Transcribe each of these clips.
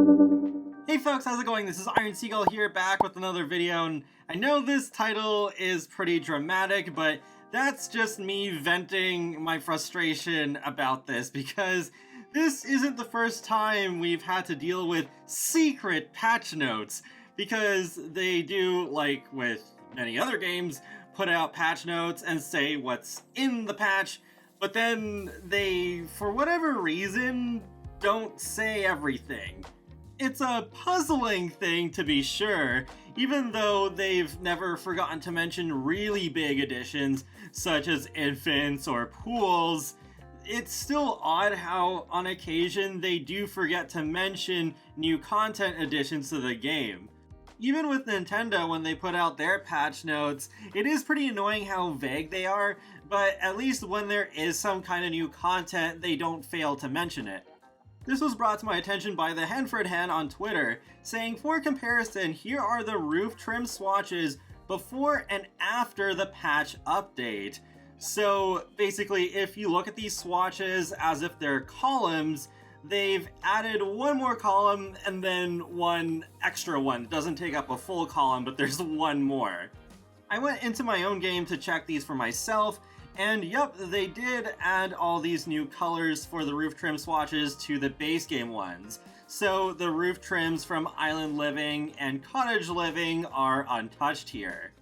Hey folks, how's it going? This is Seagull here, back with another video, and I know this title is pretty dramatic, but that's just me venting my frustration about this, because this isn't the first time we've had to deal with secret patch notes, because they do, like with many other games, put out patch notes and say what's in the patch, but then they, for whatever reason, don't say everything. It's a puzzling thing, to be sure, even though they've never forgotten to mention really big additions such as infants or pools. It's still odd how on occasion they do forget to mention new content additions to the game. Even with Nintendo, when they put out their patch notes, it is pretty annoying how vague they are, but at least when there is some kind of new content, they don't fail to mention it. This was brought to my attention by the Henford Hen on Twitter, saying, for comparison, here are the roof trim swatches before and after the patch update. So basically, if you look at these swatches as if they're columns, they've added one more column and then one extra one. It doesn't take up a full column, but there's one more. I went into my own game to check these for myself, and yep, they did add all these new colors for the roof trim swatches to the base game ones. So the roof trims from Island Living and Cottage Living are untouched here.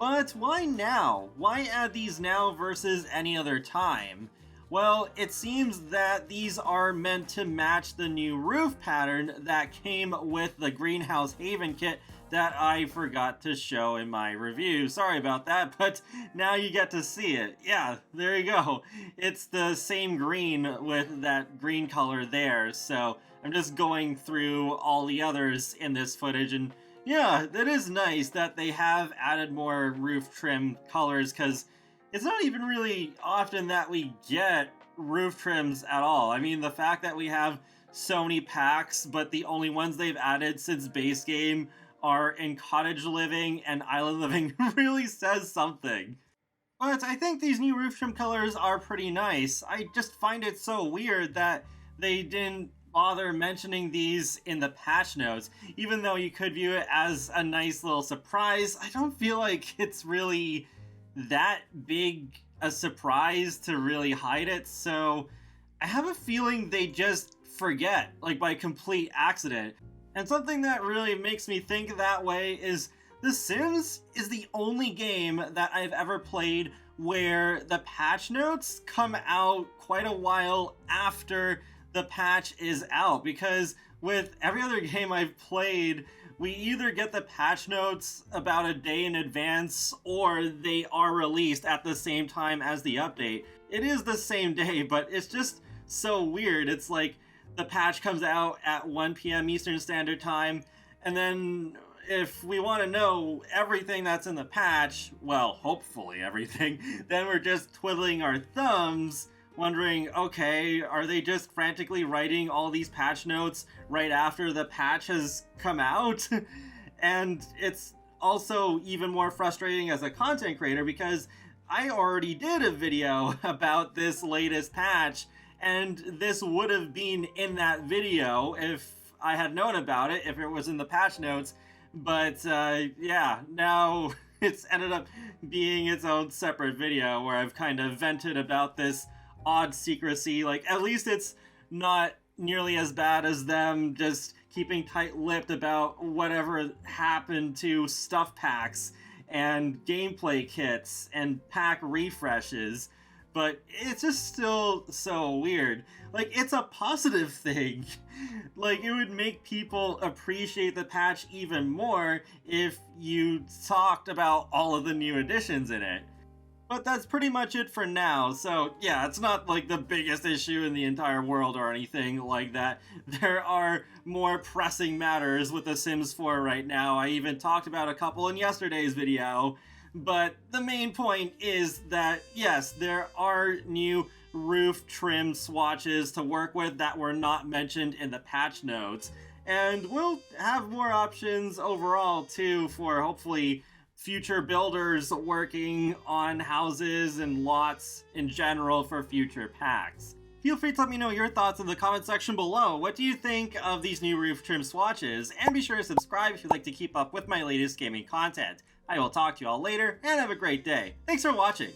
But why now? Why add these now versus any other time? Well, it seems that these are meant to match the new roof pattern that came with the Greenhouse Haven kit that I forgot to show in my review. Sorry about that, but now you get to see it. Yeah, there you go. It's the same green with that green color there, so I'm just going through all the others in this footage, and yeah, that is nice that they have added more roof trim colors, because it's not even really often that we get roof trims at all. I mean, the fact that we have so many packs, but the only ones they've added since base game are in Cottage Living and Island Living really says something. But I think these new roof trim colors are pretty nice. I just find it so weird that they didn't bother mentioning these in the patch notes. Even though you could view it as a nice little surprise, I don't feel like it's really that big a surprise to really hide it, so I have a feeling they just forget, like by complete accident. And something that really makes me think that way is The Sims is the only game that I've ever played where the patch notes come out quite a while after the patch is out, because with every other game I've played, we either get the patch notes about a day in advance or they are released at the same time as the update. It is the same day, but it's just so weird. It's like the patch comes out at 1 p.m. Eastern Standard Time, and then if we want to know everything that's in the patch, well, hopefully everything, then we're just twiddling our thumbs, wondering, okay, are they just frantically writing all these patch notes right after the patch has come out? And it's also even more frustrating as a content creator, because I already did a video about this latest patch, and this would have been in that video if I had known about it, if it was in the patch notes. But yeah, now it's ended up being its own separate video where I've kind of vented about this odd secrecy. Like, at least it's not nearly as bad as them just keeping tight-lipped about whatever happened to stuff packs and gameplay kits and pack refreshes. But it's just still so weird. Like, it's a positive thing. Like, it would make people appreciate the patch even more if you talked about all of the new additions in it. But that's pretty much it for now, so yeah, it's not like the biggest issue in the entire world or anything like that. There are more pressing matters with The Sims 4 right now. I even talked about a couple in yesterday's video. But the main point is that, yes, there are new roof trim swatches to work with that were not mentioned in the patch notes. And we'll have more options overall, too, for hopefully future builders working on houses and lots in general for future packs. Feel free to let me know your thoughts in the comment section below. What do you think of these new roof trim swatches? And be sure to subscribe if you'd like to keep up with my latest gaming content. I will talk to you all later, and have a great day. Thanks for watching!